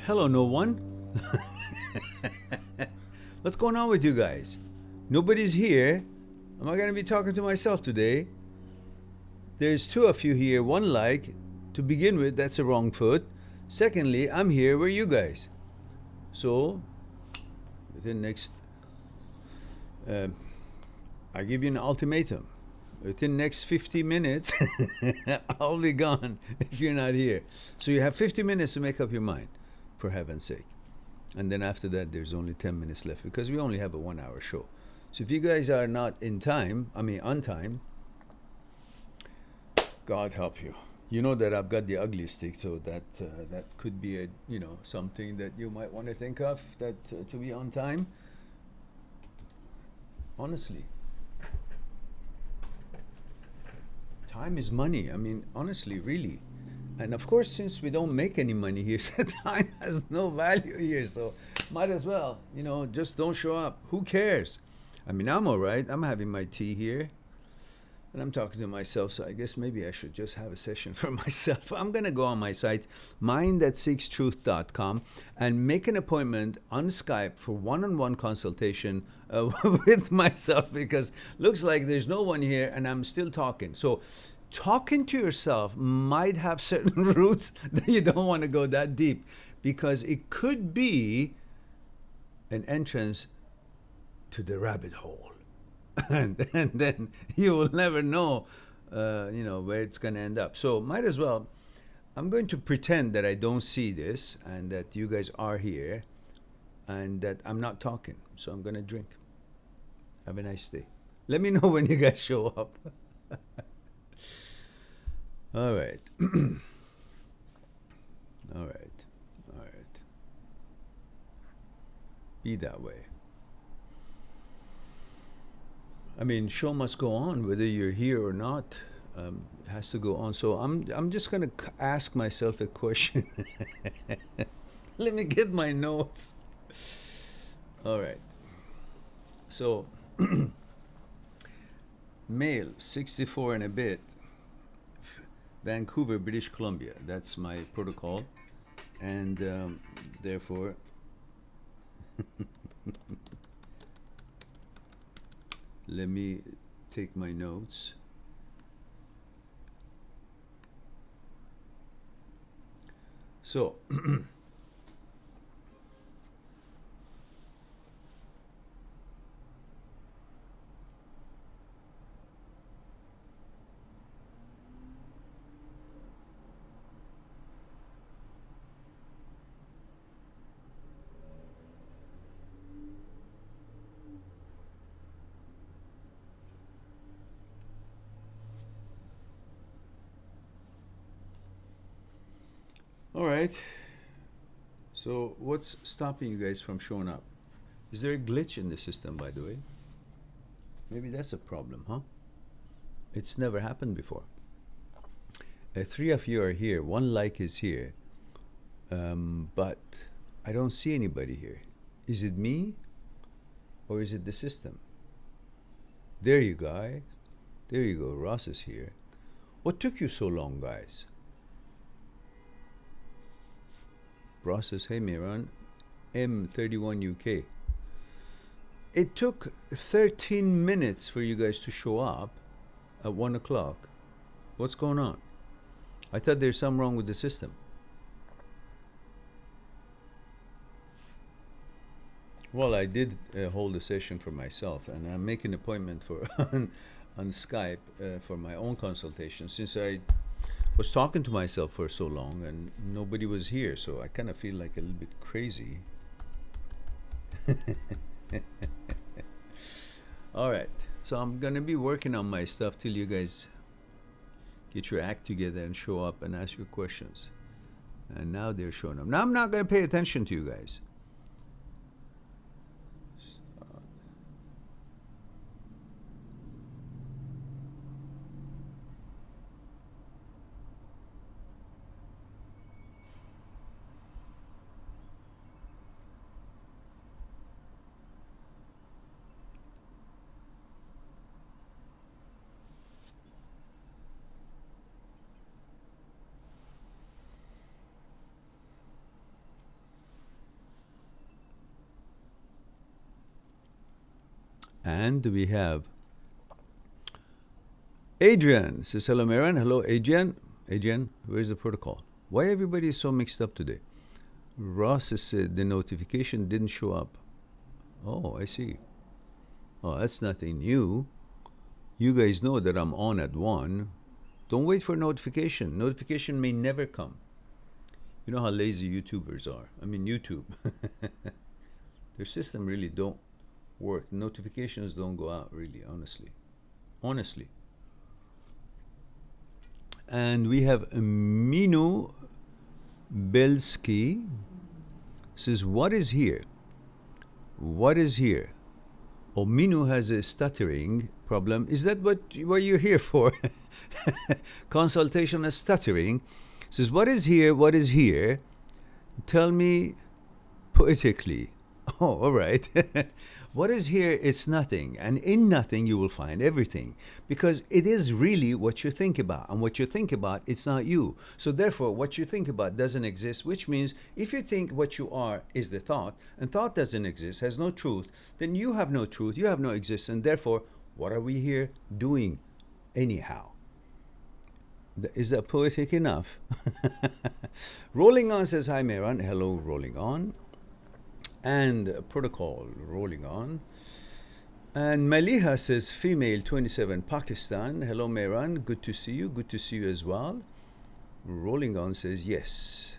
Hello, no one. What's going on with you guys? Nobody's here. Am I going to be talking to myself today? There's two of you here. One like. To begin with, that's a wrong foot. Secondly, I'm here. Where are you guys? So, within next, uh, I give you an ultimatum. Within next 50 minutes, I'll be gone if you're not here. So you have 50 minutes to make up your mind, for heaven's sake. And then after that, there's only 10 minutes left because we only have a 1 hour show. So if you guys are not on time, God help you. You know that I've got the ugly stick, so that could be something that you might want to think of, that to be on time. Honestly, time is money. Honestly, really. And of course, since we don't make any money here, time has no value here. So might as well, just don't show up. Who cares? I'm all right. I'm having my tea here. And I'm talking to myself, so I guess maybe I should just have a session for myself. I'm going to go on my site, mindthatseekstruth.com, and make an appointment on Skype for one-on-one consultation with myself, because looks like there's no one here and I'm still talking. So talking to yourself might have certain roots that you don't want to go that deep, because it could be an entrance to the rabbit hole. and then you will never know, where it's going to end up. So might as well, I'm going to pretend that I don't see this and that you guys are here and that I'm not talking. So I'm going to drink. Have a nice day. Let me know when you guys show up. All right. All right. Be that way. Show must go on, whether you're here or not. It has to go on. So I'm just gonna ask myself a question. Let me get my notes. All right. So, male, 64 and a bit, Vancouver, British Columbia. That's my protocol, and therefore. Let me take my notes. So, all right. So, what's stopping you guys from showing up? Is there a glitch in the system, by the way? Maybe that's a problem, huh? It's never happened before. Three of you are here. One like is here. But I don't see anybody here. Is it me? Or is it the system? There you guys. There you go. Ross is here. What took you so long, guys? Ross says, hey, Mehran, M31 UK. It took 13 minutes for you guys to show up at 1 o'clock. What's going on? I thought there's something wrong with the system. Well, I did hold a session for myself, and I'm making an appointment for on Skype for my own consultation, since I was talking to myself for so long and nobody was here, so I kind of feel like a little bit crazy. All right, so I'm gonna be working on my stuff till you guys get your act together and show up and ask your questions. And now they're showing up. Now I'm not gonna pay attention to you guys. And we have Adrian. Says, hello, Mehran. Hello, Adrian. Adrian, where's the protocol? Why everybody is so mixed up today? Ross said the notification didn't show up. Oh, I see. Oh, that's nothing new. You guys know that I'm on at 1. Don't wait for notification. Notification may never come. You know how lazy YouTubers are. I mean, YouTube. Their system really don't work. Notifications don't go out, really, honestly. Honestly. And we have Minu Belski. Says, what is here? What is here? Oh, Minu has a stuttering problem. Is that what you're here for? Consultation of stuttering. Says, what is here? What is here? Tell me poetically. Oh, all right. What is here? It's nothing. And in nothing, you will find everything. Because it is really what you think about. And what you think about, it's not you. So therefore, what you think about doesn't exist, which means if you think what you are is the thought, and thought doesn't exist, has no truth, then you have no truth, you have no existence, and therefore, what are we here doing anyhow? Is that poetic enough? Rolling On says, hi, Mehran. Hello, Rolling On. And protocol, rolling on. And Maliha says, female 27, Pakistan. Hello, Mehran. Good to see you. Good to see you as well. Rolling On says, yes.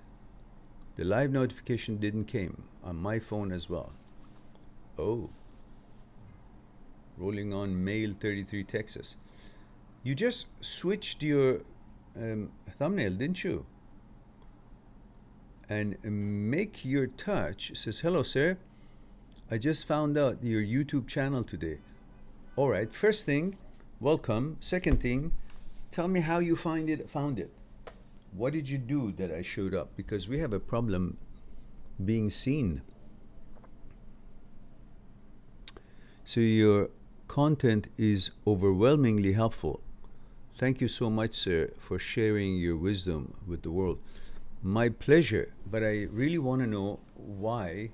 The live notification didn't came on my phone as well. Oh. Rolling On, male 33, Texas. You just switched your thumbnail, didn't you? And make your touch. Says, hello, sir. I just found out your YouTube channel today. All right. First thing, welcome. Second thing, tell me how you found it. What did you do that I showed up? Because we have a problem being seen. So your content is overwhelmingly helpful. Thank you so much, sir, for sharing your wisdom with the world. My pleasure, but I really want to know why,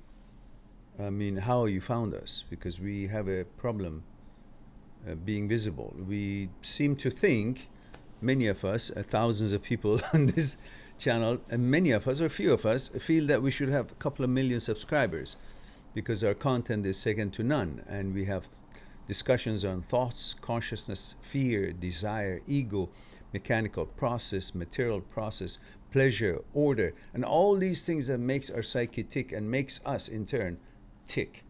how you found us, because we have a problem being visible. We seem to think, many of us, thousands of people on this channel, and many of us, or few of us, feel that we should have a couple of million subscribers because our content is second to none, and we have discussions on thoughts, consciousness, fear, desire, ego, mechanical process, material process, pleasure, order, and all these things that makes our psyche tick and makes us in turn tick.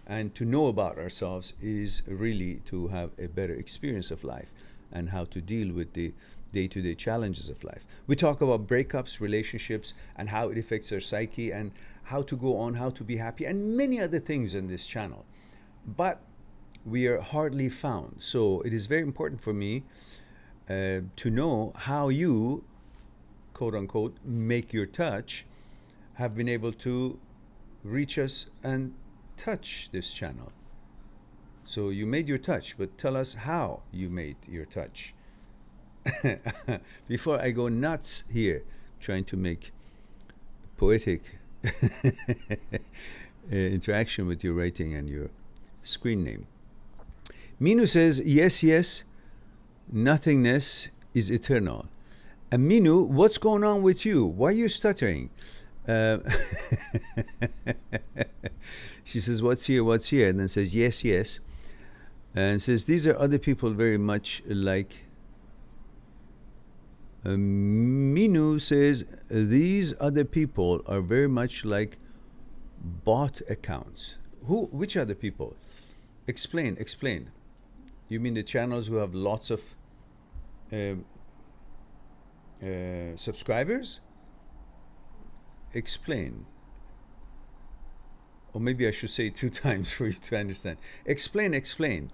And to know about ourselves is really to have a better experience of life and how to deal with the day-to-day challenges of life. We talk about breakups, relationships, and how it affects our psyche and how to go on, how to be happy, and many other things in this channel. But we are hardly found. So it is very important for me to know how you, quote unquote, make your touch, have been able to reach us and touch this channel. So you made your touch, but tell us how you made your touch. Before I go nuts here, trying to make poetic interaction with your writing and your screen name. Minu says, yes, yes, nothingness is eternal. And Minu, what's going on with you? Why are you stuttering? She says, what's here, what's here? And then says, yes, yes. And says, these are other people very much like. Minu says, these other people are very much like bot accounts. Which other people? Explain. You mean the channels who have lots of subscribers? Explain. Or maybe I should say it 2 times for you to understand. Explain.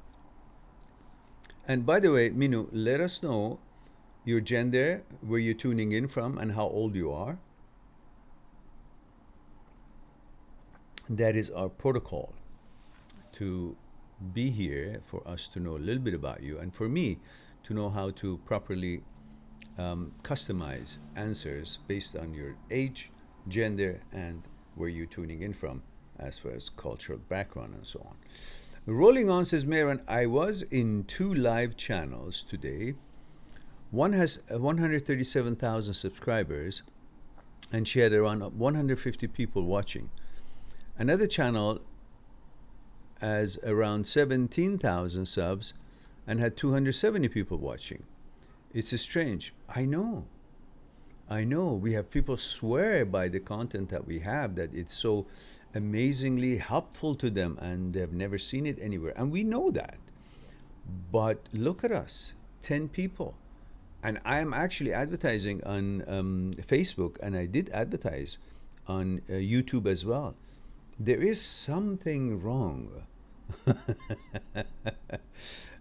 And by the way, Minu, let us know your gender, where you're tuning in from, and how old you are. That is our protocol, to be here for us to know a little bit about you, and for me to know how to properly customize answers based on your age, gender, and where you're tuning in from, as far as cultural background and so on. Rolling on says, Mehran, I was in 2 live channels today. One has 137,000 subscribers, and she had around 150 people watching. Another channel has around 17,000 subs and had 270 people watching. It's strange. I know. We have people swear by the content that we have that it's so amazingly helpful to them and they've never seen it anywhere. And we know that. But look at us, 10 people. And I am actually advertising on Facebook, and I did advertise on YouTube as well. There is something wrong.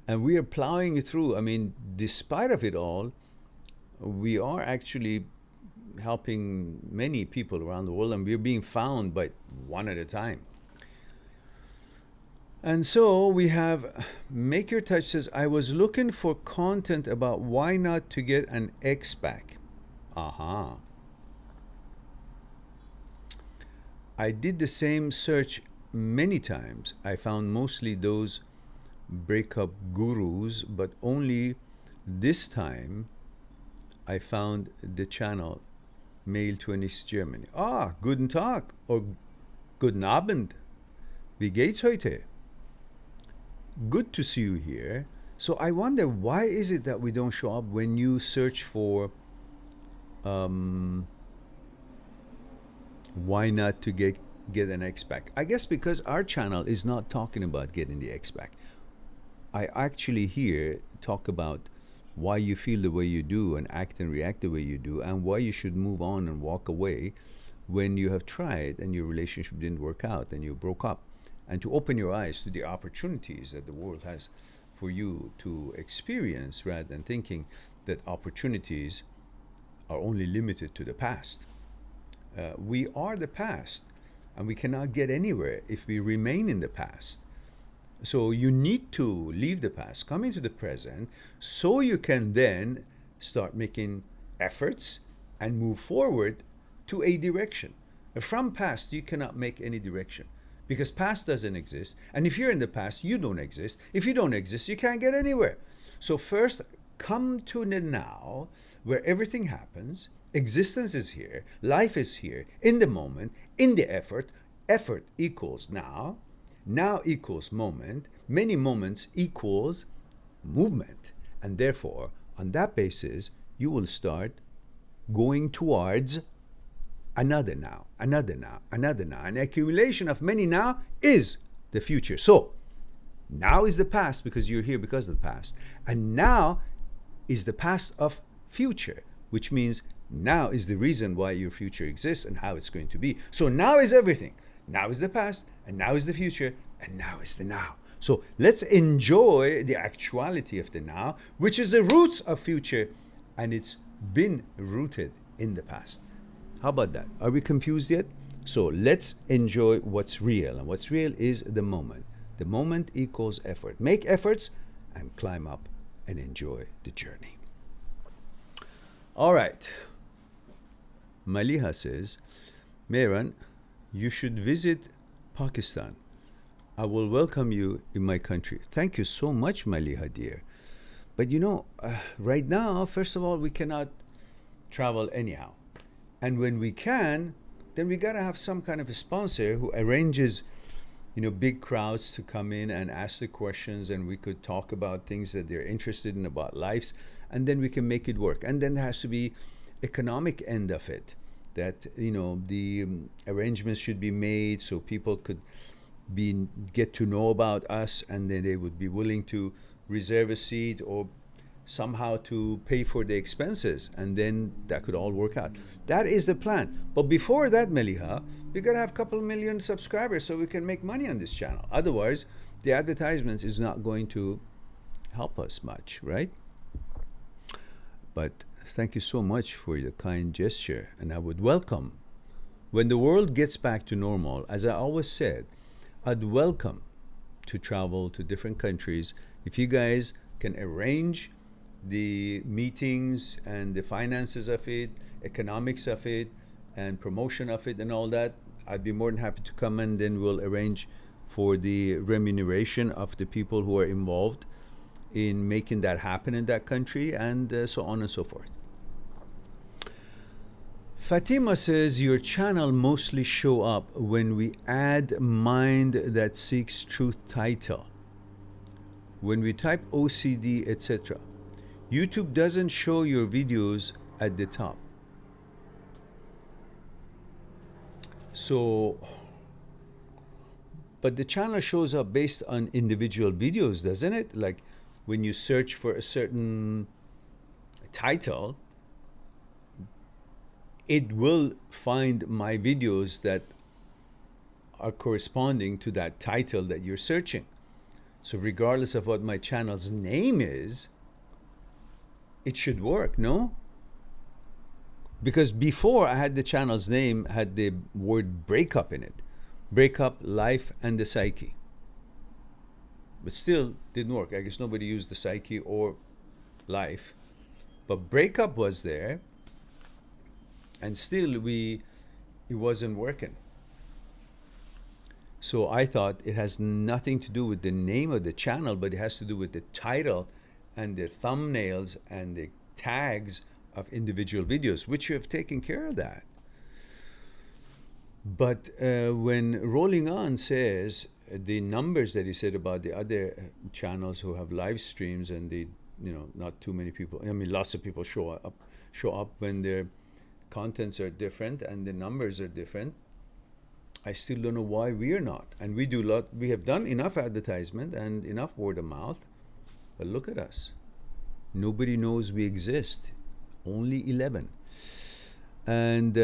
And we are plowing through. I mean, despite of it all, we are actually helping many people around the world, and we're being found by one at a time. And so we have Make Your Touch says, I was looking for content about why not to get an X-Pack. Aha. I did the same search many times. I found mostly those breakup gurus, but only this time I found the channel Mail 20 Germany. Ah, guten Tag or guten Abend. Wie geht's heute? Good to see you here. So I wonder, why is it that we don't show up when you search for why not to get an X-Pack? I guess because our channel is not talking about getting the X-Pack. I actually here talk about why you feel the way you do and act and react the way you do, and why you should move on and walk away when you have tried and your relationship didn't work out and you broke up, and to open your eyes to the opportunities that the world has for you to experience, rather than thinking that opportunities are only limited to the past. We are the past, and we cannot get anywhere if we remain in the past. So you need to leave the past, come into the present, so you can then start making efforts and move forward to a direction. From past, you cannot make any direction, because past doesn't exist. And if you're in the past, you don't exist. If you don't exist, you can't get anywhere. So first, come to the now, where everything happens. Existence is here. Life is here, in the moment, in the effort. Effort equals now. Now equals moment. Many moments equals movement. And therefore, on that basis, you will start going towards another now, another now, another now. An accumulation of many now is the future. So, now is the past because you're here because of the past. And now is the past of future, which means now is the reason why your future exists and how it's going to be. So now is everything. Now is the past, and now is the future, and now is the now. So let's enjoy the actuality of the now, which is the roots of future, and it's been rooted in the past. How about that? Are we confused yet? So let's enjoy what's real, and what's real is the moment. The moment equals effort. Make efforts and climb up and enjoy the journey. All right. Maliha says, Mehran, you should visit Pakistan. I will welcome you in my country. Thank you so much, Maliha dear. But you know, right now, first of all, we cannot travel anyhow. And when we can, then we got to have some kind of a sponsor who arranges, you know, big crowds to come in and ask the questions, and we could talk about things that they're interested in about lives, and then we can make it work. And then there has to be economic end of it, that, you know, the arrangements should be made so people could get to know about us, and then they would be willing to reserve a seat or somehow to pay for the expenses, and then that could all work out. That is the plan. But before that, Meliha, we gotta have a couple million subscribers so we can make money on this channel. Otherwise, the advertisements is not going to help us much, right? But thank you so much for your kind gesture, and I would welcome, when the world gets back to normal, as I always said, I'd welcome to travel to different countries. If you guys can arrange the meetings and the finances of it, economics of it, and promotion of it and all that, I'd be more than happy to come, and then we'll arrange for the remuneration of the people who are involved in making that happen in that country, and so on and so forth. Fatima says your channel mostly show up when we add mind that seeks truth title. When we type OCD, etc. YouTube doesn't show your videos at the top. So, but the channel shows up based on individual videos, doesn't it? Like when you search for a certain title, it will find my videos that are corresponding to that title that you're searching. So regardless of what my channel's name is, it should work, no? Because before I had the channel's name had the word breakup in it. Breakup, life, and the psyche. But still didn't work. I guess nobody used the psyche or life. But breakup was there, and still it wasn't working. So I thought it has nothing to do with the name of the channel, but it has to do with the title and the thumbnails and the tags of individual videos, which you have taken care of that. But when Rolling On says the numbers that he said about the other channels who have live streams and the, not too many people, I mean, lots of people show up when their contents are different and the numbers are different, I still don't know why we are not. And we have done enough advertisement and enough word of mouth, but look at us. Nobody knows we exist. Only 11. And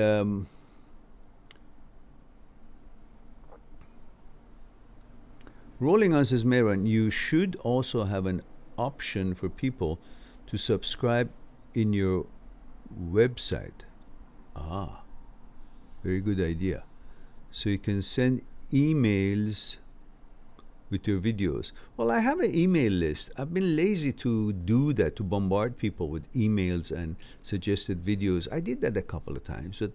Rolling On says, Mehran, you should also have an option for people to subscribe in your website. Ah, very good idea. So you can send emails with your videos. Well, I have an email list. I've been lazy to do that, to bombard people with emails and suggested videos. I did that a couple of times, but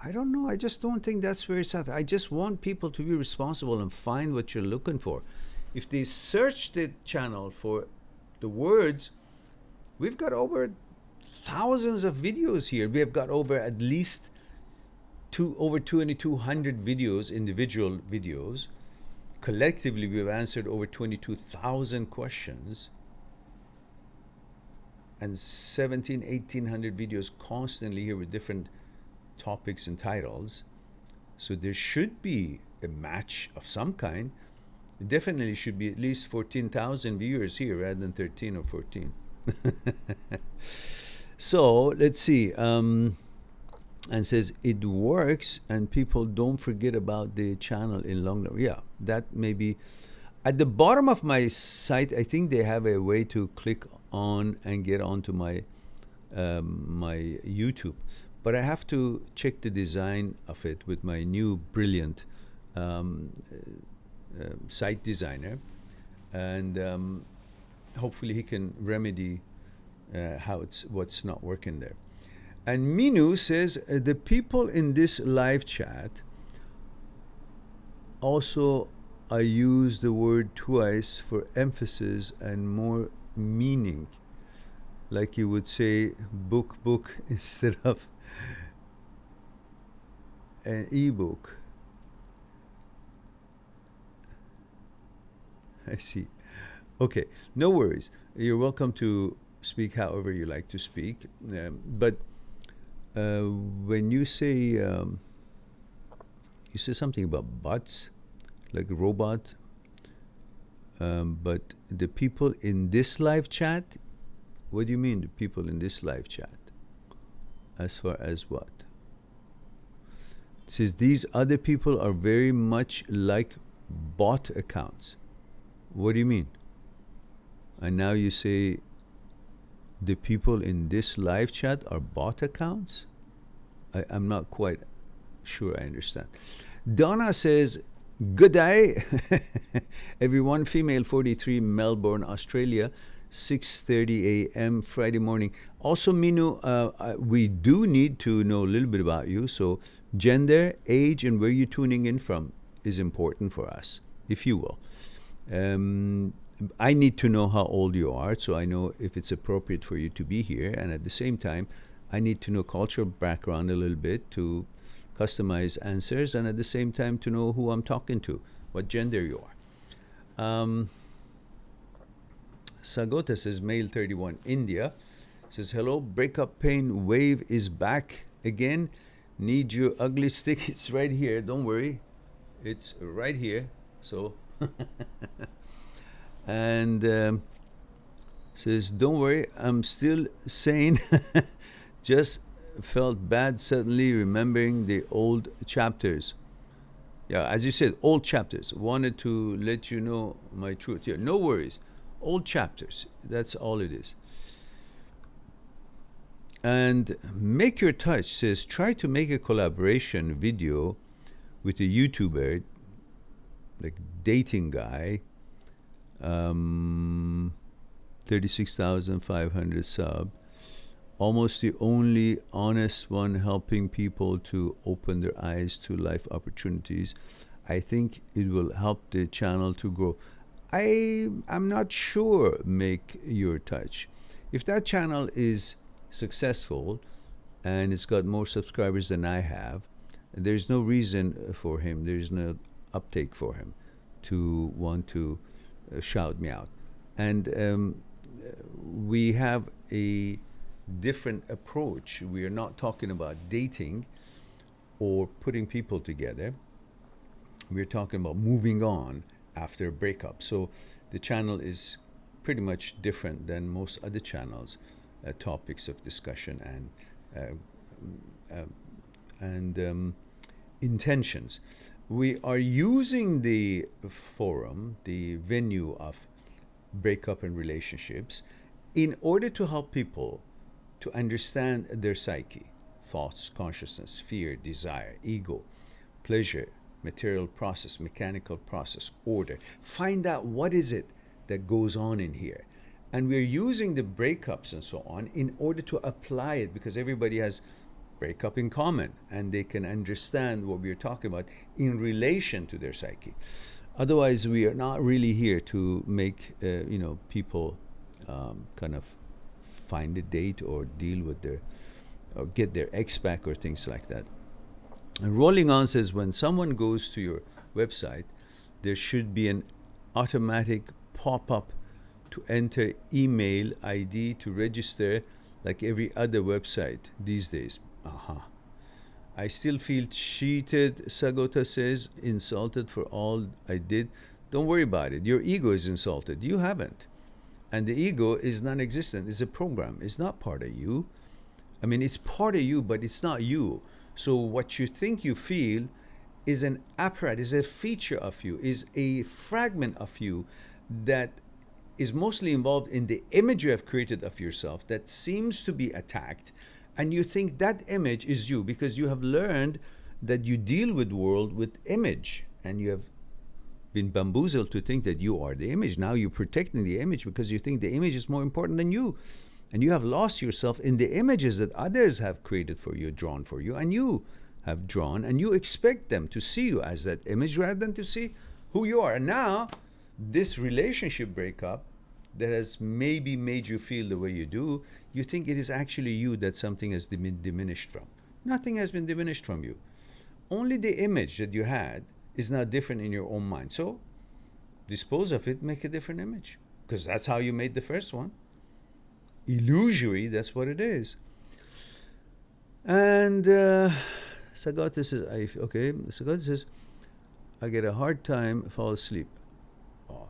I don't know. I just don't think that's where it's at. I just want people to be responsible and find what you're looking for. If they search the channel for the words, we've got over thousands of videos here. We have got over at least over 2,200 videos, individual videos. Collectively, we've answered over 22,000 questions and 1,800 videos constantly here with different topics and titles. So there should be a match of some kind. It definitely should be at least 14,000 viewers here rather than 13 or 14. So let's see. And says it works and people don't forget about the channel in long run. Yeah, that may be. At the bottom of my site, I think they have a way to click on and get onto my my YouTube. But I have to check the design of it with my new brilliant site designer. And hopefully he can remedy what's not working there. And Minu says, the people in this live chat also, I use the word twice for emphasis and more meaning. Like you would say book instead of an ebook. I see. Okay, no worries. You're welcome to speak however you like to speak. But when you say something about bots, like robot, but the people in this live chat, what do you mean the people in this live chat? As far as what? It says these other people are very much like bot accounts. What do you mean? And now you say the people in this live chat are bot accounts? I'm not quite sure I understand. Donna says, good day, everyone. Female 43, Melbourne, Australia, 6:30 a.m. Friday morning. Also, Minu, we do need to know a little bit about you. So gender, age, and where you're tuning in from is important for us. if you will. I need to know how old you are, so I know if it's appropriate for you to be here. And at the same time, I need to know cultural background a little bit to customize answers, and at the same time to know who I'm talking to, what gender you are. Sagota says, male 31, India, says, hello, breakup pain wave is back again. Need your ugly stick. It's right here. Don't worry. It's right here. So, and says, don't worry, I'm still sane. Just felt bad suddenly remembering the old chapters. Yeah, as you said, old chapters. Wanted to let you know my truth. Yeah, no worries. Old chapters. That's all it is. And Make Your Touch says, try to make a collaboration video with a YouTuber, like dating guy, 36,500 sub, almost the only honest one helping people to open their eyes to life opportunities. I think it will help the channel to grow. I'm not sure, Make Your Touch. If that channel is successful and it's got more subscribers than I have, there's no reason for him, there's no uptake for him to want to shout me out. And we have a different approach. We are not talking about dating or putting people together. We're talking about moving on after a breakup. So the channel is pretty much different than most other channels, topics of discussion and intentions. We are using the forum, the venue of breakup and relationships, in order to help people to understand their psyche, thoughts, consciousness, fear, desire, ego, pleasure, material process, mechanical process, order. Find out what is it that goes on in here. And we're using the breakups and so on in order to apply it, because everybody has breakup in common and they can understand what we're talking about in relation to their psyche. Otherwise, we are not really here to make people kind of find a date or deal with their, or get their ex back or things like that. And Rolling On says, when someone goes to your website, there should be an automatic pop-up to enter email ID to register, like every other website these days. I still feel cheated, Sagota says, insulted for all I did. Don't worry about it. Your ego is insulted. You haven't. And the ego is non-existent. It's a program. It's not part of you. I mean, it's part of you, but it's not you. So what you think you feel is an apparatus, is a feature of you, is a fragment of you that is mostly involved in the image you have created of yourself that seems to be attacked. And you think that image is you because you have learned that you deal with the world with image, and you have been bamboozled to think that you are the image. Now you're protecting the image because you think the image is more important than you. And you have lost yourself in the images that others have created for you, drawn for you, and you have drawn, and you expect them to see you as that image rather than to see who you are. And now, this relationship breakup that has maybe made you feel the way you do, you think it is actually you that something has been diminished from. Nothing has been diminished from you. Only the image that you had is now different in your own mind. So, dispose of it, make a different image. Because that's how you made the first one. Illusory, that's what it is. And Sagata says, Sagata says, I get a hard time fall asleep. Oh,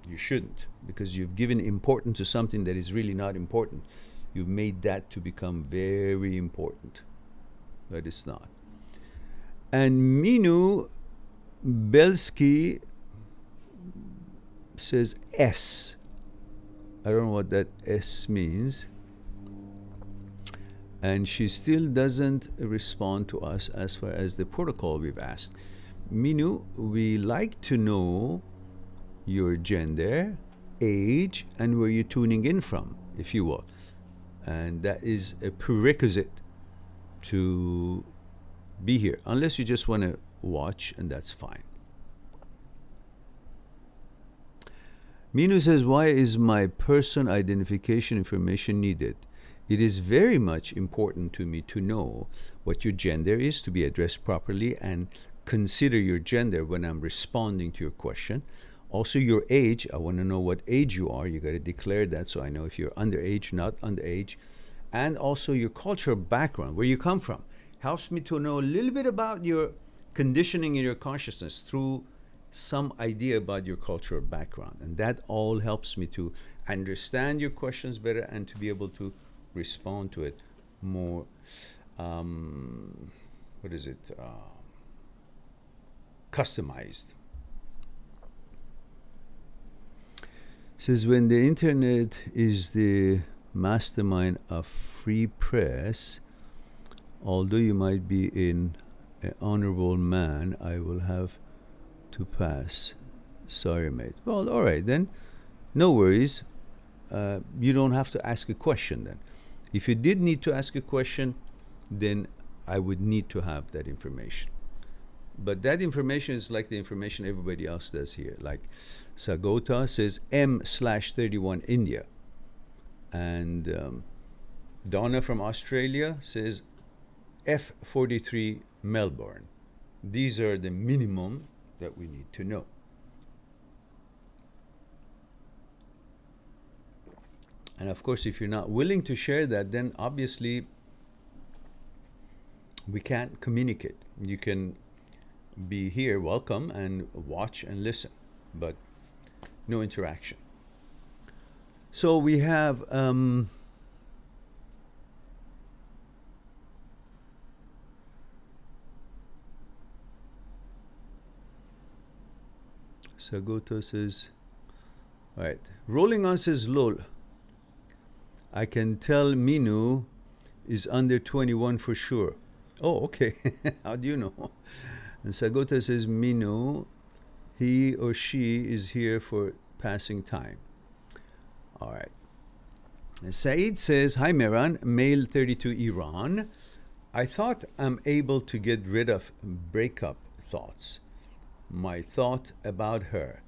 you shouldn't, because you've given importance to something that is really not important. You've made that to become very important, but it's not. And Minu Belsky says S. I don't know what that S means. And she still doesn't respond to us as far as the protocol we've asked. Minu, we like to know your gender, age, and where you're tuning in from, if you will. And that is a prerequisite to be here, unless you just want to watch, and that's fine. Minu says, why is my person identification information needed? It is very much important to me to know what your gender is, to be addressed properly, and consider your gender when I'm responding to your question. Also, your age. I want to know what age you are. You got to declare that so I know if you're underage, not underage. And also your cultural background, where you come from. Helps me to know a little bit about your conditioning in your consciousness through some idea about your cultural background. And that all helps me to understand your questions better and to be able to respond to it more, customized. Says, when the internet is the mastermind of free press, although you might be an honorable man, I will have to pass. Sorry, mate. Well, all right then. No worries. You don't have to ask a question then. If you did need to ask a question, then I would need to have that information. But that information is like the information everybody else does here. Like Sagota says M/31 India. And Donna from Australia says F43 Melbourne. These are the minimum that we need to know. And of course, if you're not willing to share that, then obviously we can't communicate. You can be here, welcome, and watch and listen, but no interaction. So we have Sagoto says, all right, Rolling On says, lol, I can tell Minu is under 21 for sure. Oh, okay. How do you know? And Sagota says, Minu, he or she is here for passing time. All right. And Saeed says, hi Mehran, male 32 Iran. I thought I'm able to get rid of breakup thoughts, my thought about her,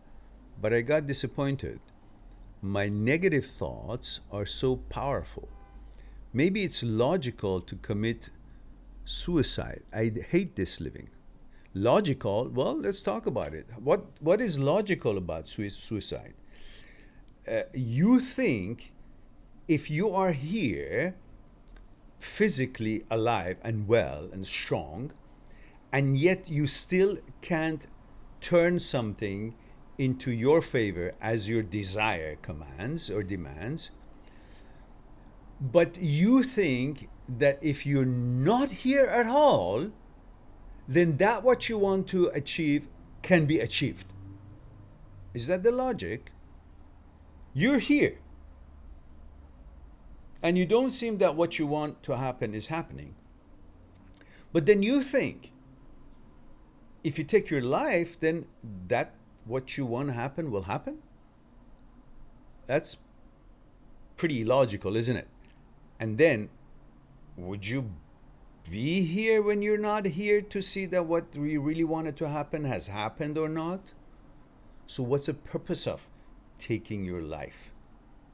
but I got disappointed. My negative thoughts are so powerful. Maybe it's logical to commit suicide. I hate this living. Logical? Well, let's talk about it. What is logical about suicide? You think if you are here physically alive and well and strong, and yet you still can't turn something into your favor as your desire commands or demands, but you think that if you're not here at all, then that what you want to achieve can be achieved. Is that the logic? You're here, and you don't seem that what you want to happen is happening. But then you think if you take your life, then that what you want to happen will happen? That's pretty illogical, isn't it? And then, would you be here when you're not here to see that what we really wanted to happen has happened or not? So what's the purpose of taking your life?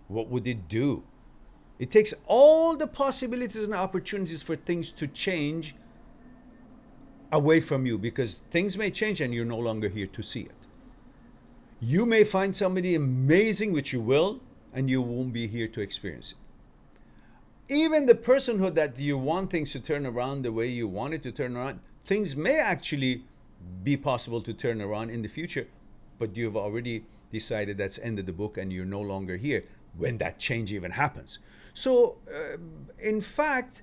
What would it do? It takes all the possibilities and opportunities for things to change away from you, because things may change and you're no longer here to see it. You may find somebody amazing, which you will, and you won't be here to experience it. Even the personhood that you want things to turn around the way you want it to turn around, things may actually be possible to turn around in the future, but you've already decided that's end of the book and you're no longer here when that change even happens. So, in fact,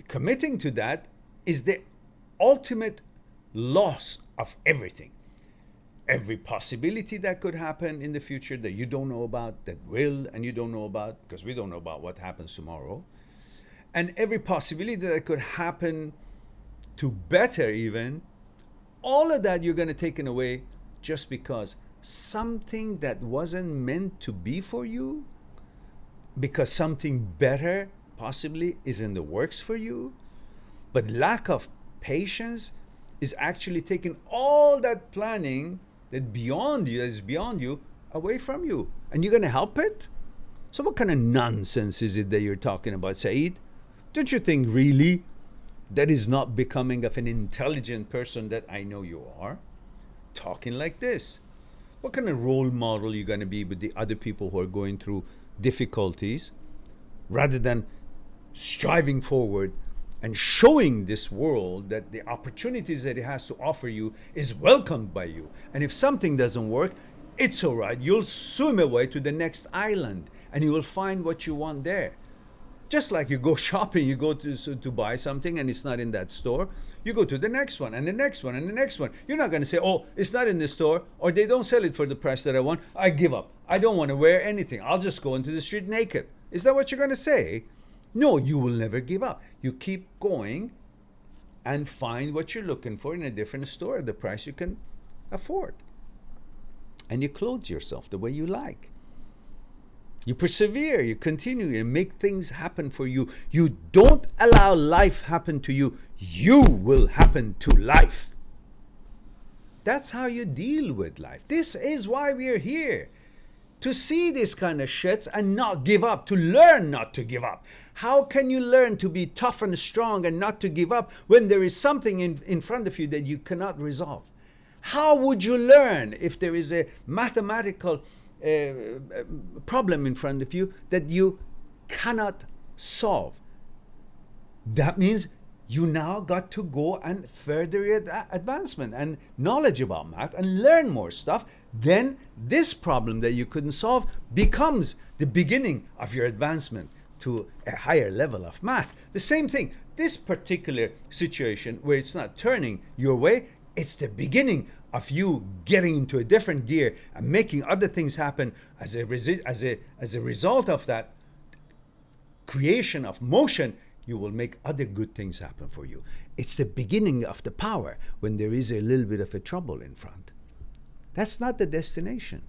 committing to that is the ultimate loss of everything. Every possibility that could happen in the future that you don't know about, that will and you don't know about, because we don't know about what happens tomorrow. And every possibility that could happen to better even, all of that you're going to take away just because something that wasn't meant to be for you, because something better possibly is in the works for you. But lack of patience is actually taking all that planning that is beyond you, away from you. And you're going to help it? So what kind of nonsense is it that you're talking about, Saeed? Don't you think really that is not becoming of an intelligent person that I know you are? Talking like this. What kind of role model are you going to be with the other people who are going through difficulties, rather than striving forward and showing this world that the opportunities that it has to offer you is welcomed by you. And if something doesn't work, it's all right. You'll swim away to the next island and you will find what you want there. Just like you go shopping, you go to buy something and it's not in that store, you go to the next one and the next one and the next one. You're not going to say, oh, it's not in the store, or they don't sell it for the price that I want. I give up. I don't want to wear anything. I'll just go into the street naked. Is that what you're going to say? No, you will never give up. You keep going and find what you're looking for in a different store at the price you can afford. And you clothe yourself the way you like. You persevere, you continue, and make things happen for you. You don't allow life happen to you. You will happen to life. That's how you deal with life. This is why we are here. To see this kind of shits and not give up. To learn not to give up. How can you learn to be tough and strong and not to give up when there is something in front of you that you cannot resolve? How would you learn if there is a mathematical problem in front of you that you cannot solve? That means you now got to go and further your advancement and knowledge about math and learn more stuff. Then this problem that you couldn't solve becomes the beginning of your advancement to a higher level of math. The same thing, this particular situation where it's not turning your way, it's the beginning of you getting into a different gear and making other things happen as a result of that creation of motion. You will make other good things happen for you. It's the beginning of the power when there is a little bit of a trouble in front. That's not the destination.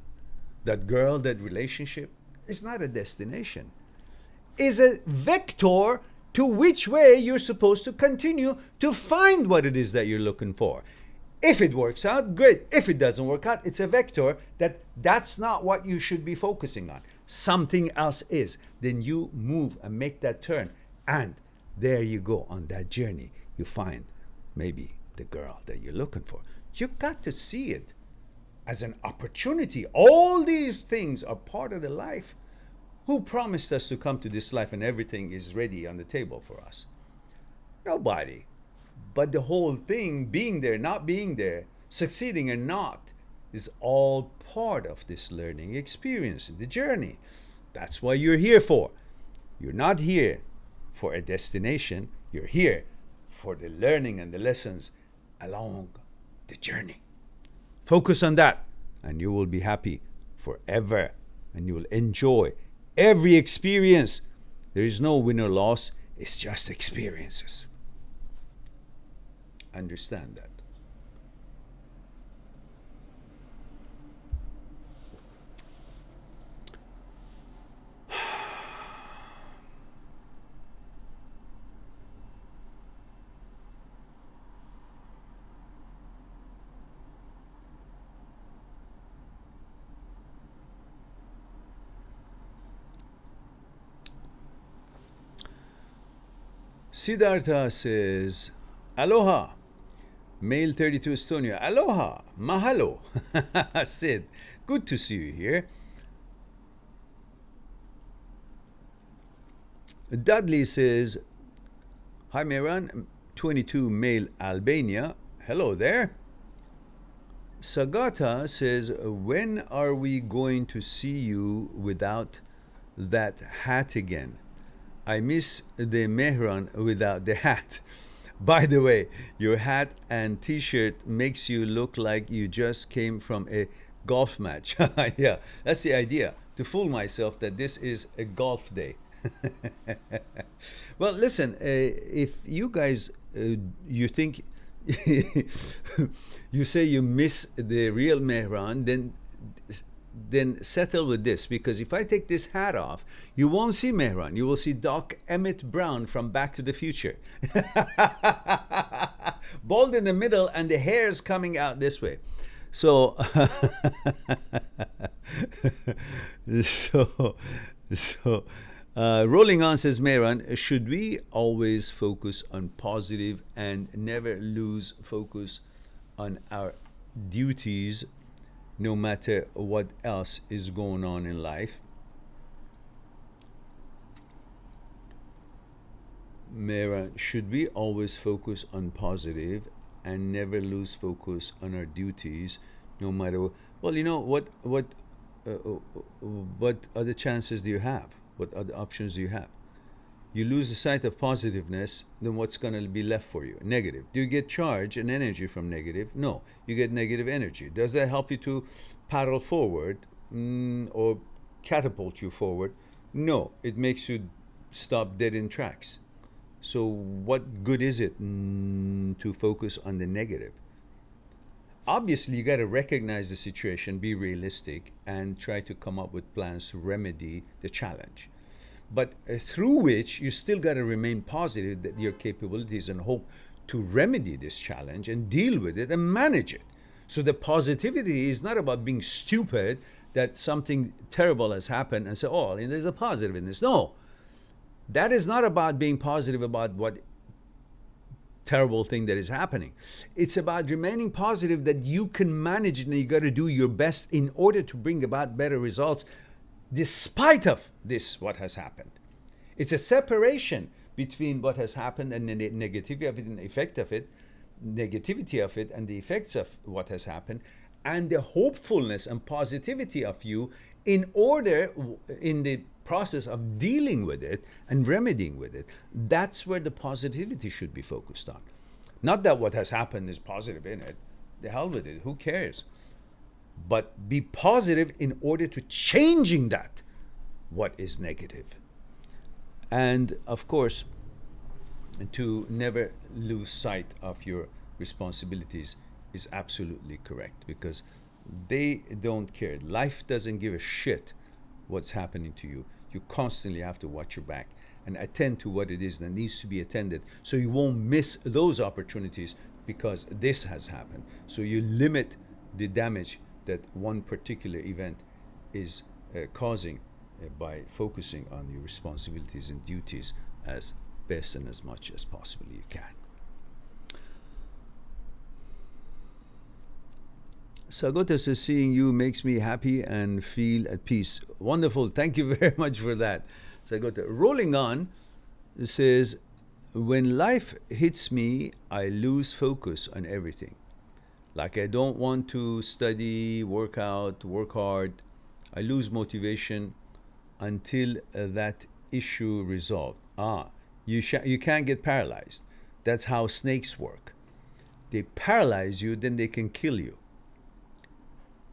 That girl, that relationship is not a destination. It's a vector to which way you're supposed to continue to find what it is that you're looking for. If it works out, great. If it doesn't work out, it's a vector that's not what you should be focusing on. Something else is. Then you move and make that turn. And there you go on that journey. You find maybe the girl that you're looking for. You got to see it as an opportunity. All these things are part of the life. Who promised us to come to this life and everything is ready on the table for us? Nobody. But the whole thing, being there, not being there, succeeding or not, is all part of this learning experience, the journey. That's what you're here for. You're not here for a destination. You're here for the learning and the lessons along the journey. Focus on that, and you will be happy forever, and you will enjoy every experience. There is no win or loss. It's just experiences. Understand that. Siddhartha says, Aloha. Male 32 Estonia. Aloha. Mahalo. Sid, good to see you here. Dudley says, hi Mehran, 22 male Albania. Hello there. Sagata says, when are we going to see you without that hat again? I miss the Mehran without the hat. By the way, your hat and t-shirt makes you look like you just came from a golf match. Yeah, that's the idea, to fool myself that this is a golf day. Well, listen, if you guys, you think, you say you miss the real Mehran, then settle with this, because if I take this hat off, you won't see Mehran. You will see Doc Emmett Brown from Back to the Future. Bald in the middle and the hair's coming out this way. So, so, rolling on says Mehran, should we always focus on positive and never lose focus on our duties, no matter what else is going on in life? Mehran, should we always focus on positive and never lose focus on our duties, no matter what? Well, you know what other chances do you have? What other options do you have? You lose the sight of positiveness, then what's going to be left for you? Negative. Do you get charge and energy from negative? No, you get negative energy. Does that help you to paddle forward, or catapult you forward? No, it makes you stop dead in tracks. So, what good is it to focus on the negative? Obviously, you got to recognize the situation, be realistic, and try to come up with plans to remedy the challenge. But through which you still got to remain positive that your capabilities and hope to remedy this challenge and deal with it and manage it. So the positivity is not about being stupid that something terrible has happened and say, oh, and there's a positive in this. No, that is not about being positive about what terrible thing that is happening. It's about remaining positive that you can manage it, and you got to do your best in order to bring about better results despite of this what has happened. It's a separation between what has happened and the negativity of it and the effect of it, negativity of it and the effects of what has happened, and the hopefulness and positivity of you in order, in the process of dealing with it and remedying with it. That's where the positivity should be focused on. Not that what has happened is positive in it. The hell with it. Who cares? But be positive in order to changing that what is negative. And of course, to never lose sight of your responsibilities is absolutely correct, because they don't care. Life doesn't give a shit what's happening to you. You constantly have to watch your back and attend to what it is that needs to be attended, so you won't miss those opportunities because this has happened. So you limit the damage that one particular event is causing by focusing on your responsibilities and duties as best and as much as possible you can. Sagota says, seeing you makes me happy and feel at peace. Wonderful. Thank you very much for that, Sagota. Rolling on, it says, when life hits me, I lose focus on everything. Like I don't want to study, work out, work hard. I lose motivation until that issue resolved. You can't get paralyzed. That's how snakes work. They paralyze you, then they can kill you.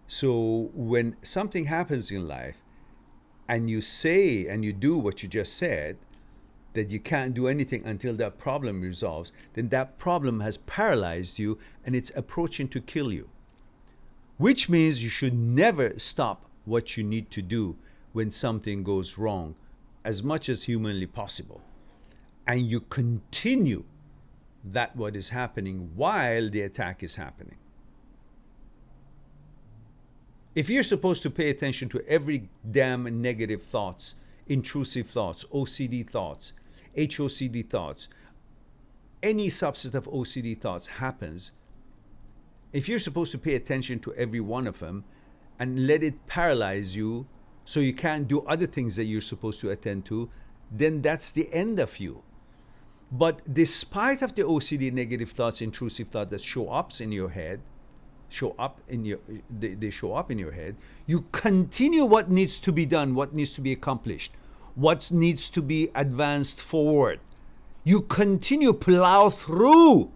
So when something happens in life and you say and you do what you just said, that you can't do anything until that problem resolves, then that problem has paralyzed you and it's approaching to kill you. Which means you should never stop what you need to do when something goes wrong, as much as humanly possible. And you continue that what is happening while the attack is happening. If you're supposed to pay attention to every damn negative thoughts, intrusive thoughts, OCD thoughts, HOCD thoughts, any subset of OCD thoughts happens, if you're supposed to pay attention to every one of them and let it paralyze you so you can't do other things that you're supposed to attend to, then that's the end of you. But despite of the OCD negative thoughts, intrusive thoughts that show up in your head, they show up in your head, you continue what needs to be done, what needs to be accomplished, what needs to be advanced forward. You continue plow through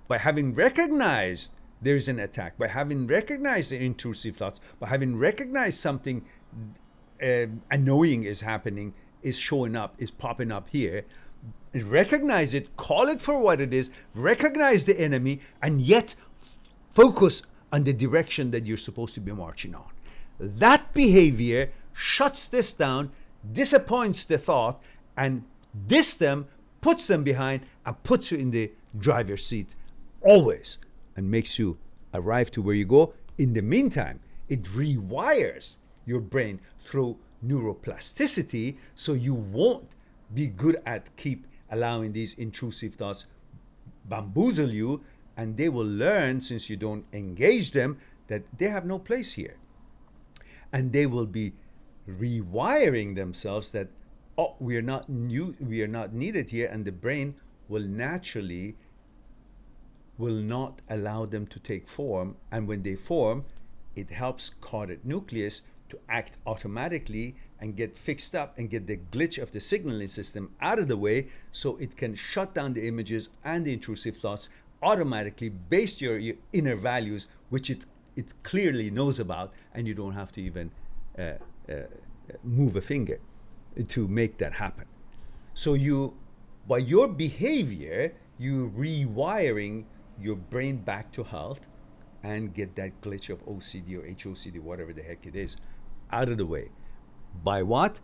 by having recognized there's an attack, by having recognized the intrusive thoughts, by having recognized something annoying is happening, is showing up, is popping up here. Recognize it, call it for what it is, recognize the enemy, and yet focus on the direction that you're supposed to be marching on. That behavior shuts this down, disappoints the thought, and puts them behind, and puts you in the driver's seat always, and makes you arrive to where you go. In the meantime, it rewires your brain through neuroplasticity, so you won't be good at keep allowing these intrusive thoughts bamboozle you, and they will learn, since you don't engage them, that they have no place here. And they will be rewiring themselves that, oh, we are not needed here, and the brain will naturally will not allow them to take form. And when they form, it helps caudate nucleus to act automatically and get fixed up and get the glitch of the signaling system out of the way, so it can shut down the images and the intrusive thoughts automatically based on your inner values, which it clearly knows about, and you don't have to even move a finger to make that happen. So you, by your behavior, you're rewiring your brain back to health and get that glitch of OCD or HOCD, whatever the heck it is, out of the way. By what?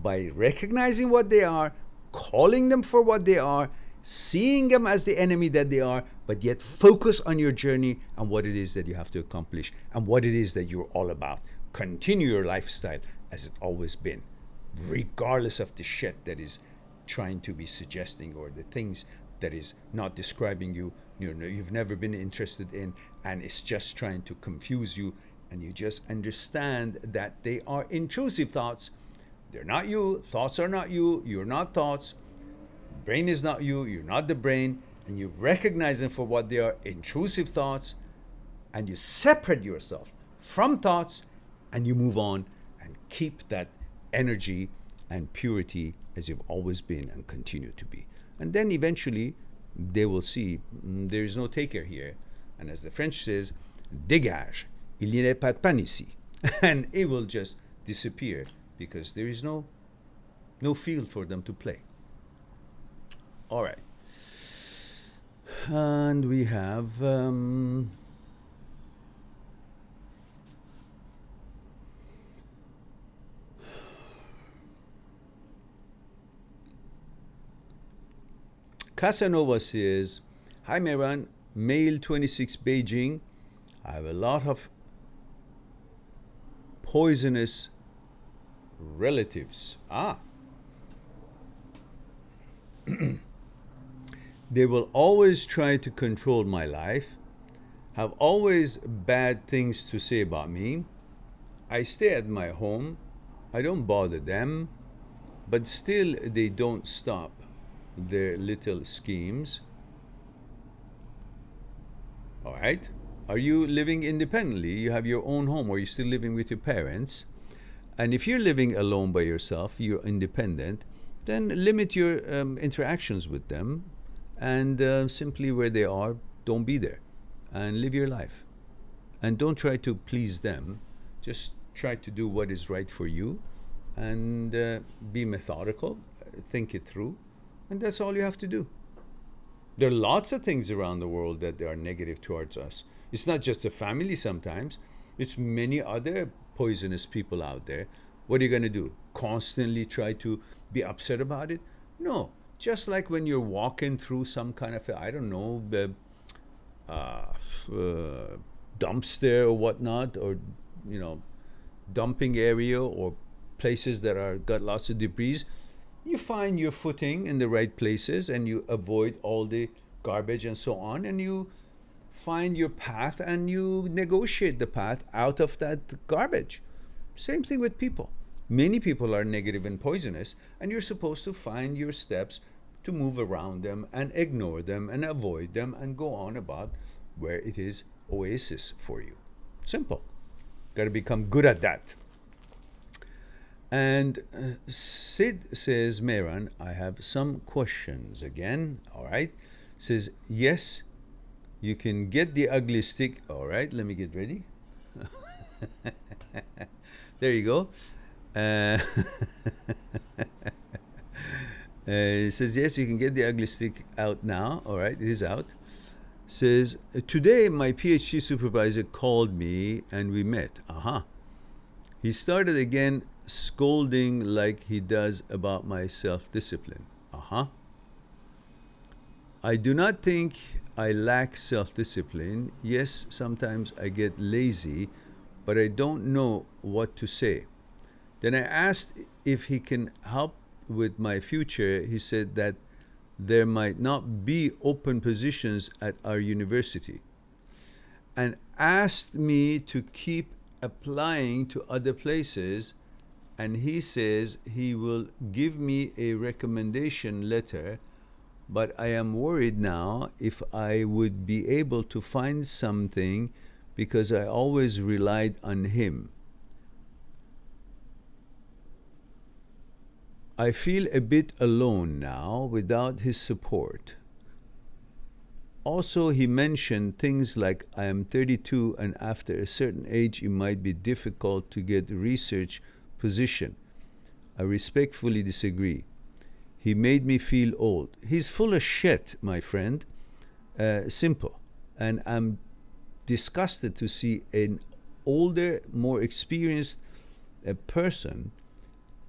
By recognizing what they are, calling them for what they are, seeing them as the enemy that they are, but yet focus on your journey and what it is that you have to accomplish and what it is that you're all about. Continue your lifestyle as it's always been, regardless of the shit that is trying to be suggesting, or the things that is not describing you, you've never been interested in, and it's just trying to confuse you. And you just understand that they are intrusive thoughts. They're not you. Thoughts are not you. You're not thoughts. Brain is not you. You're not the brain. And you recognize them for what they are, intrusive thoughts, and you separate yourself from thoughts, and you move on and keep that energy and purity as you've always been and continue to be. And then eventually they will see there is no taker here. And as the French says, dégage, il n'y a pas de pain ici. And it will just disappear because there is no field for them to play. All right. And we have Casanova says, hi Mehran, male 26 Beijing. I have a lot of poisonous relatives. They will always try to control my life, have always bad things to say about me. I stay at my home. I don't bother them, but still they don't stop their little schemes. All right. Are you living independently? You have your own home, or are you still living with your parents? And if you're living alone by yourself, you're independent, then limit your interactions with them, and simply where they are, don't be there, and live your life. And don't try to please them. Just try to do what is right for you, and be methodical, think it through, and that's all you have to do. There are lots of things around the world that are negative towards us. It's not just a family sometimes. It's many other poisonous people out there. What are you going to do? Constantly try to be upset about it? No. Just like when you're walking through some kind of, dumpster or whatnot, or, dumping area, or places that are got lots of debris, you find your footing in the right places, and you avoid all the garbage and so on, and you find your path, and you negotiate the path out of that garbage. Same thing with people. Many people are negative and poisonous, and you're supposed to find your steps to move around them and ignore them and avoid them and go on about where it is oasis for you. Simple. Got to become good at that. And Sid says, Mehran, I have some questions again. All right. Says, yes, you can get the ugly stick. All right, let me get ready. There you go. It says, yes, you can get the ugly stick out now. All right, it is out. Says, today my PhD supervisor called me and we met. He started again scolding like he does about my self-discipline. I do not think I lack self-discipline. Yes, sometimes I get lazy, but I don't know what to say. Then I asked if he can help with my future. He said that there might not be open positions at our university, and asked me to keep applying to other places. And he says he will give me a recommendation letter, but I am worried now if I would be able to find something because I always relied on him. I feel a bit alone now without his support. Also, he mentioned things like I am 32 and after a certain age it might be difficult to get a research position. I respectfully disagree. He made me feel old. He's full of shit, my friend. Simple. And I'm disgusted to see an older, more experienced person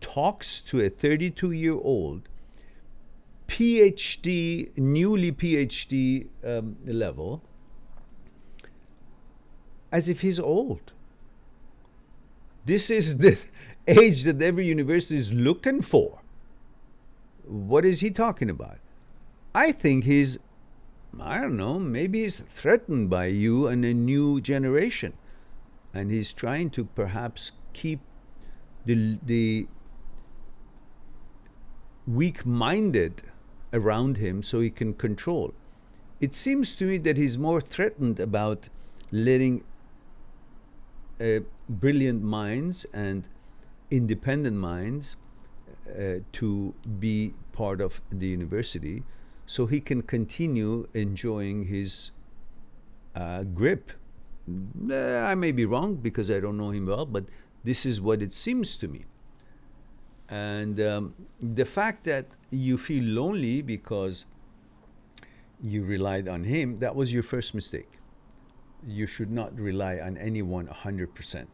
talks to a 32-year-old PhD, newly PhD level, as if he's old. This is the age that every university is looking for. What is he talking about? I think he's, I don't know, maybe he's threatened by you and a new generation. And he's trying to perhaps keep the weak-minded around him so he can control. It seems to me that he's more threatened about letting brilliant minds and independent minds to be part of the university so he can continue enjoying his grip. I may be wrong because I don't know him well, but this is what it seems to me. And the fact that you feel lonely because you relied on him, that was your first mistake. You should not rely on anyone 100%,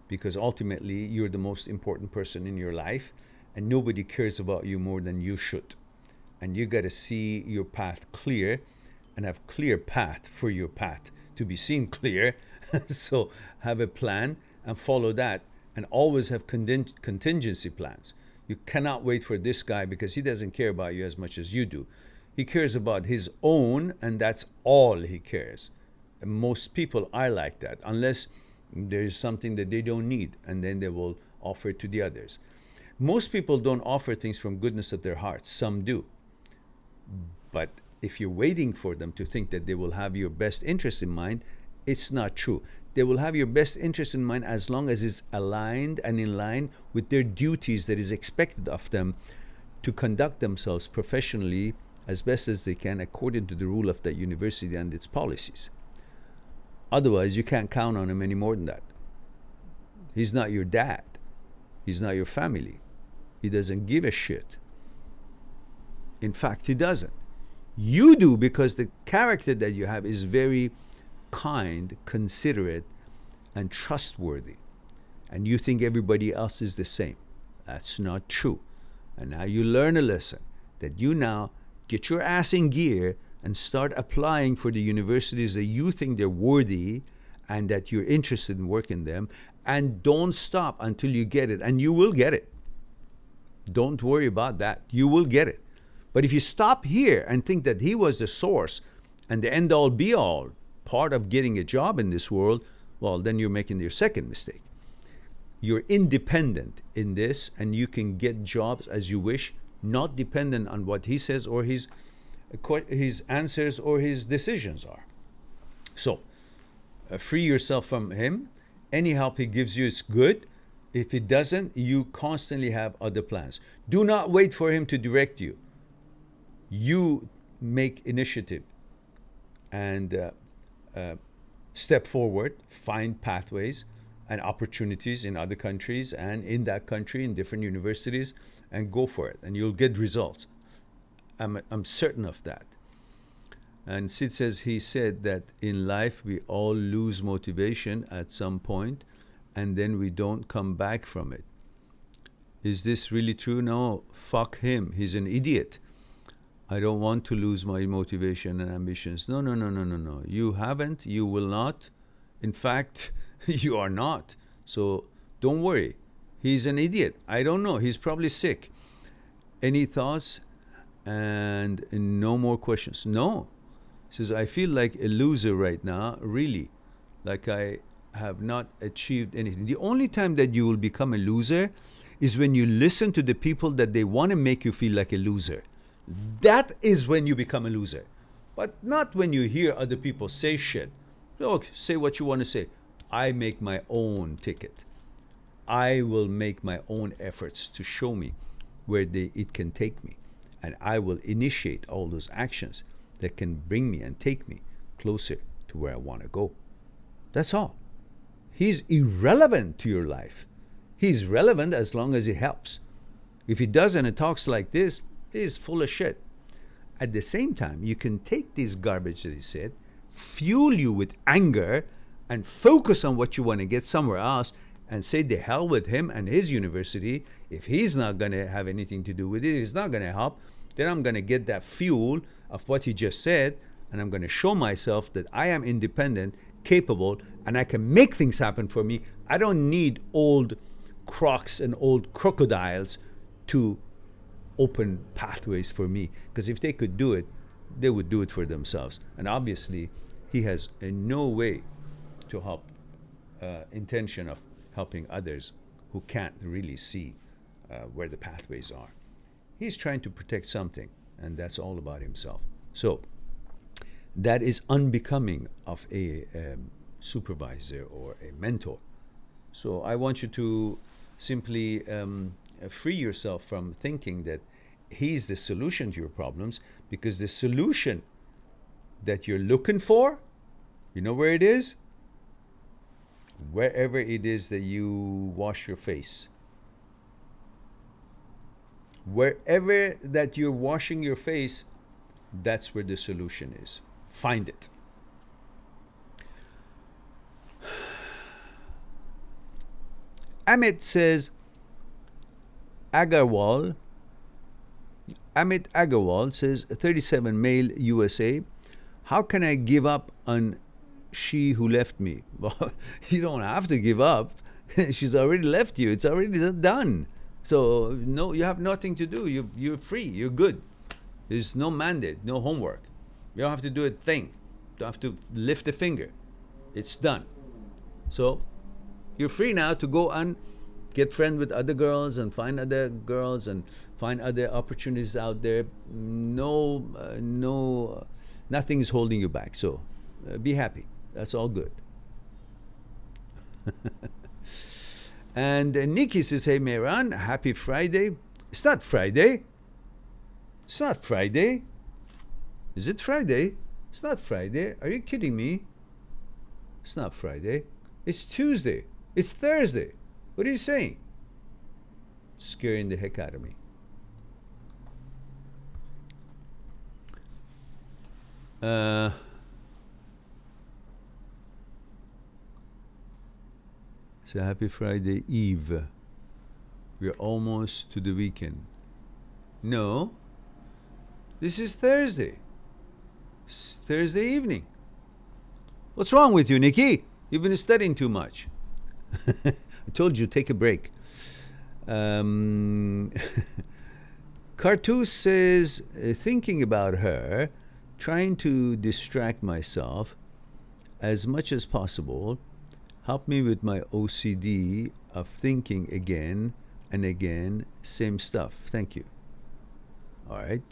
because ultimately you're the most important person in your life and nobody cares about you more than you should. And you got to see your path clear and have clear path for your path to be seen clear. So have a plan and follow that, and always have contingency plans. You cannot wait for this guy because he doesn't care about you as much as you do. He cares about his own, and that's all he cares. And most people are like that, unless there's something that they don't need, and then they will offer it to the others. Most people don't offer things from goodness of their hearts. Some do. But if you're waiting for them to think that they will have your best interest in mind, it's not true. They will have your best interest in mind as long as it's aligned and in line with their duties that is expected of them to conduct themselves professionally as best as they can according to the rule of that university and its policies. Otherwise, you can't count on him any more than that. He's not your dad. He's not your family. He doesn't give a shit. In fact, he doesn't. You do, because the character that you have is very kind, considerate, and trustworthy. And you think everybody else is the same. That's not true. And now you learn a lesson that you now get your ass in gear and start applying for the universities that you think they're worthy and that you're interested in working them, and don't stop until you get it. And you will get it. Don't worry about that. You will get it. But if you stop here and think that he was the source and the end-all be-all part of getting a job in this world, well, then you're making your second mistake. You're independent in this, and you can get jobs as you wish, not dependent on what he says or his answers or his decisions are. So, free yourself from him. Any help he gives you is good. If he doesn't, you constantly have other plans. Do not wait for him to direct you. You make initiative and step forward, find pathways and opportunities in other countries and in that country, in different universities, and go for it, and you'll get results. I'm certain of that. And Sid says he said that in life we all lose motivation at some point, and then we don't come back from it. Is this really true? No, fuck him. He's an idiot. I don't want to lose my motivation and ambitions. No, no, no, no, no, no. You haven't. You will not. In fact, you are not. So don't worry. He's an idiot. I don't know. He's probably sick. Any thoughts? And no more questions. No. He says, I feel like a loser right now, really. Like I have not achieved anything. The only time that you will become a loser is when you listen to the people that they want to make you feel like a loser. That is when you become a loser. But not when you hear other people say shit. Look, say what you want to say. I make my own ticket. I will make my own efforts to show me where it can take me. And I will initiate all those actions that can bring me and take me closer to where I want to go. That's all. He's irrelevant to your life. He's relevant as long as he helps. If he doesn't and talks like this, he's full of shit. At the same time, you can take this garbage that he said, fuel you with anger, and focus on what you want to get somewhere else, and say the hell with him and his university. If he's not going to have anything to do with it, he's not going to help, then I'm going to get that fuel of what he just said, and I'm going to show myself that I am independent, capable, and I can make things happen for me. I don't need old crocs and old crocodiles to open pathways for me, because if they could do it, they would do it for themselves. And obviously, he has no way to help intention of helping others who can't really see where the pathways are. He's trying to protect something, and that's all about himself. So that is unbecoming of a supervisor or a mentor. So I want you to simply free yourself from thinking that he's the solution to your problems, because the solution that you're looking for, you know where it is? Wherever it is that you wash your face. Wherever that you're washing your face, that's where the solution is. Find it. Amit says, Amit Agarwal says, 37 male USA, how can I give up on she who left me? Well, you don't have to give up. She's already left you. It's already done. So no, you have nothing to do. You're free. You're good. There's no mandate, no homework. You don't have to do a thing. You don't have to lift a finger. It's done. So you're free now to go and get friends with other girls and find other girls and find other opportunities out there. Nothing is holding you back. So be happy. That's all good. And Nikki says, hey, Mehran, happy Friday. It's not Friday. It's not Friday. Is it Friday? It's not Friday. Are you kidding me? It's not Friday. It's Tuesday. It's Thursday. What are you saying? Scaring the heck out of me. So happy Friday Eve. We're almost to the weekend. No. This is Thursday. It's Thursday evening. What's wrong with you, Nikki? You've been studying too much. I told you, take a break. Cartoon says, thinking about her, trying to distract myself as much as possible, help me with my OCD of thinking again and again, same stuff. Thank you. All right.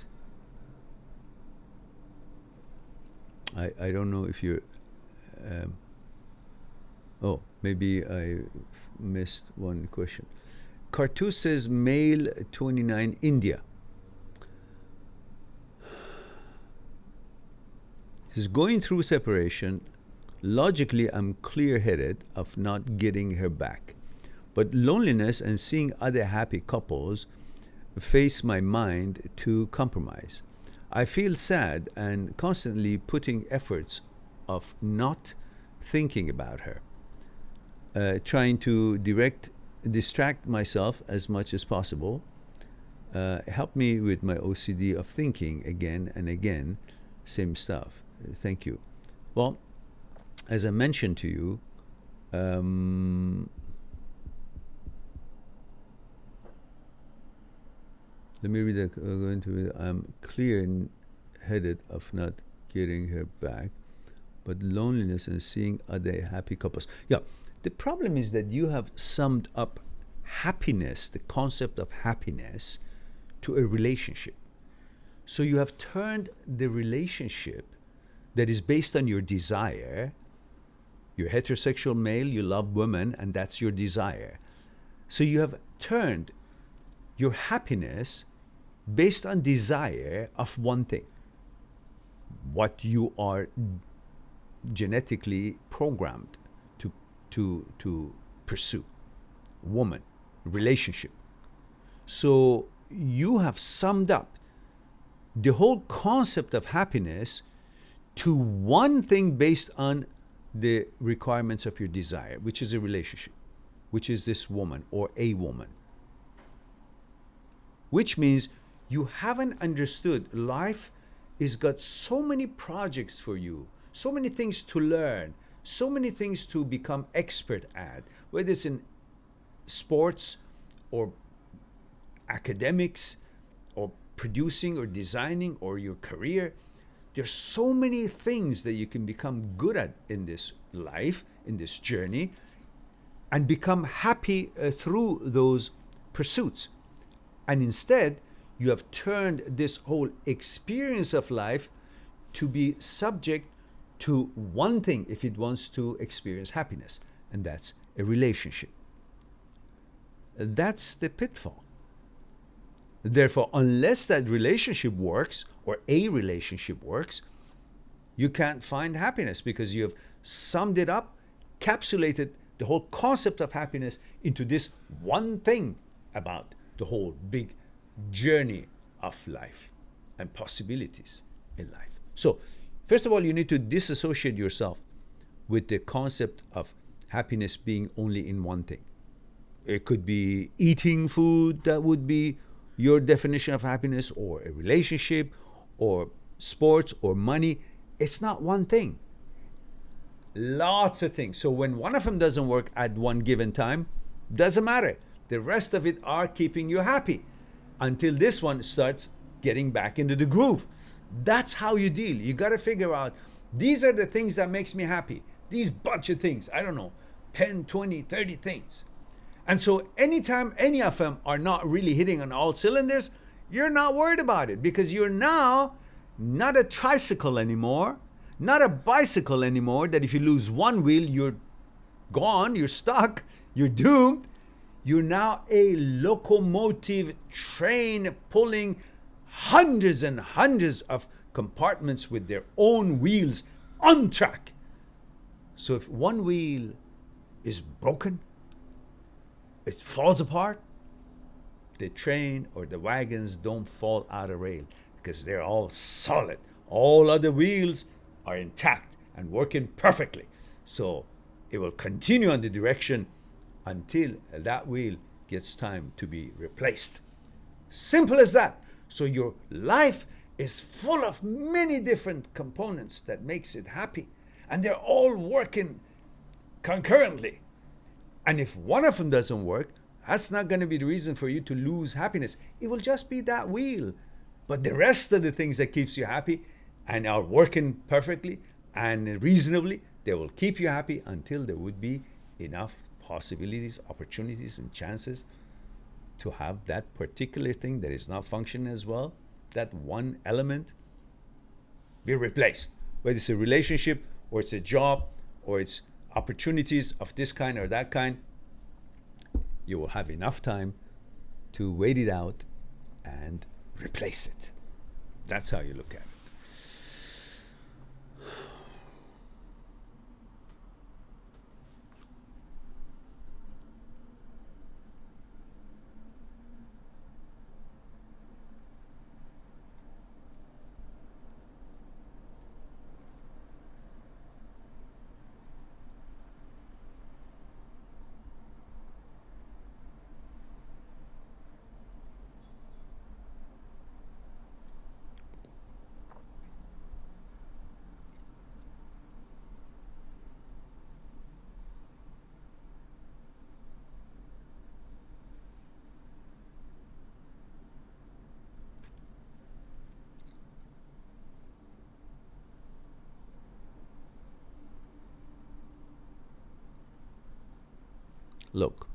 I don't know if you're... maybe I missed one question. Cartoon says, male 29, India. He's going through separation. Logically, I'm clear-headed of not getting her back. But loneliness and seeing other happy couples face my mind to compromise. I feel sad and constantly putting efforts of not thinking about her, trying to distract myself as much as possible. Help me with my OCD of thinking again and again, same stuff. Thank you. Well, as I mentioned to you, let me read that. Going to read, I'm clear-headed of not getting her back, but loneliness and seeing other happy couples. Yeah, the problem is that you have summed up happiness, the concept of happiness, to a relationship. So you have turned the relationship that is based on your desire. You're heterosexual male, you love women, and that's your desire. So you have turned your happiness based on desire of one thing, what you are genetically programmed to pursue, woman, relationship. So you have summed up the whole concept of happiness to one thing based on the requirements of your desire, which is a relationship, which is this woman or a woman. Which means you haven't understood life is got so many projects for you, so many things to learn, so many things to become expert at, whether it's in sports or academics or producing or designing or your career. There's so many things that you can become good at in this life, in this journey, and become happy through those pursuits. And instead, you have turned this whole experience of life to be subject to one thing if it wants to experience happiness, and that's a relationship. That's the pitfall. Therefore, unless that relationship works or a relationship works, you can't find happiness because you have summed it up, capsulated the whole concept of happiness into this one thing about the whole big journey of life and possibilities in life. So, first of all, you need to disassociate yourself with the concept of happiness being only in one thing. It could be eating food, that would be your definition of happiness, or a relationship, or sports, or money. It's not one thing. Lots of things. So when one of them doesn't work at one given time, doesn't matter. The rest of it are keeping you happy until this one starts getting back into the groove. That's how you deal. You got to figure out, these are the things that makes me happy. These bunch of things. I don't know, 10, 20, 30 things. And so anytime any of them are not really hitting on all cylinders, you're not worried about it because you're now not a tricycle anymore, not a bicycle anymore, that if you lose one wheel, you're gone, you're stuck, you're doomed. You're now a locomotive train pulling hundreds and hundreds of compartments with their own wheels on track. So if one wheel is broken, it falls apart, the train or the wagons don't fall out of rail because they're all solid. All other wheels are intact and working perfectly. So it will continue on the direction until that wheel gets time to be replaced. Simple as that. So your life is full of many different components that makes it happy, and they're all working concurrently. And if one of them doesn't work, that's not going to be the reason for you to lose happiness. It will just be that wheel. But the rest of the things that keeps you happy and are working perfectly and reasonably, they will keep you happy until there would be enough possibilities, opportunities, and chances to have that particular thing that is not functioning as well, that one element, be replaced. Whether it's a relationship or it's a job or it's opportunities of this kind or that kind, you will have enough time to wait it out and replace it. That's how you look at it. Look,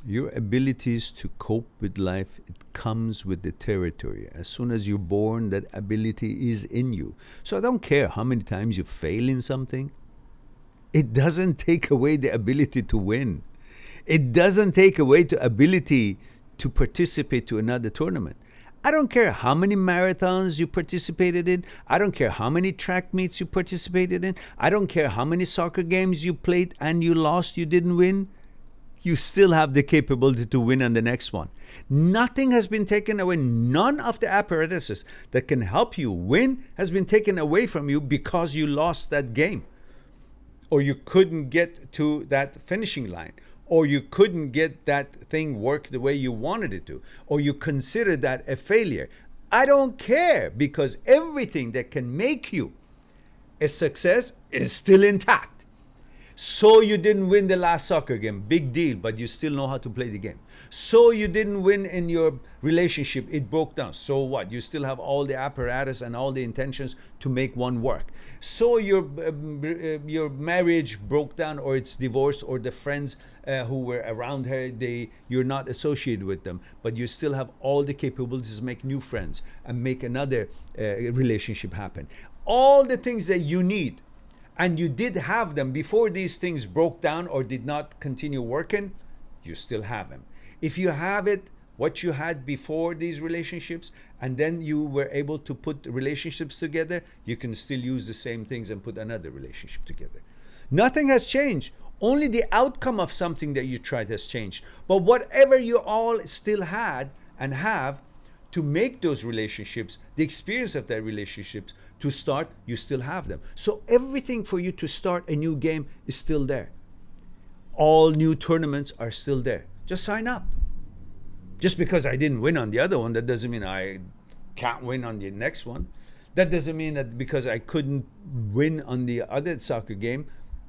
your abilities to cope with life, it comes with the territory. As soon as you're born, that ability is in you. So I don't care how many times you fail in something. It doesn't take away the ability to win. It doesn't take away the ability to participate to another tournament. I don't care how many marathons you participated in. I don't care how many track meets you participated in. I don't care how many soccer games you played and you lost, you didn't win. You still have the capability to win on the next one. Nothing has been taken away. None of the apparatuses that can help you win has been taken away from you because you lost that game, or you couldn't get to that finishing line, or you couldn't get that thing work the way you wanted it to, or you consider that a failure. I don't care, because everything that can make you a success is still intact. So you didn't win the last soccer game, big deal, but you still know how to play the game. So you didn't win in your relationship, it broke down. So what? You still have all the apparatus and all the intentions to make one work. So your marriage broke down, or it's divorced, or the friends who were around her, you're not associated with them, but you still have all the capabilities to make new friends and make another relationship happen. All the things that you need, and you did have them before these things broke down or did not continue working, you still have them. If you have it, what you had before these relationships, and then you were able to put relationships together, you can still use the same things and put another relationship together. Nothing has changed. Only the outcome of something that you tried has changed. But whatever you all still had and have to make those relationships, the experience of that relationships to start, you still have them. So everything for you to start a new game is still there. All new tournaments are still there. Just sign up. Just because I didn't win on the other one, that doesn't mean I can't win on the next one. That doesn't mean that because I couldn't win on the other soccer game,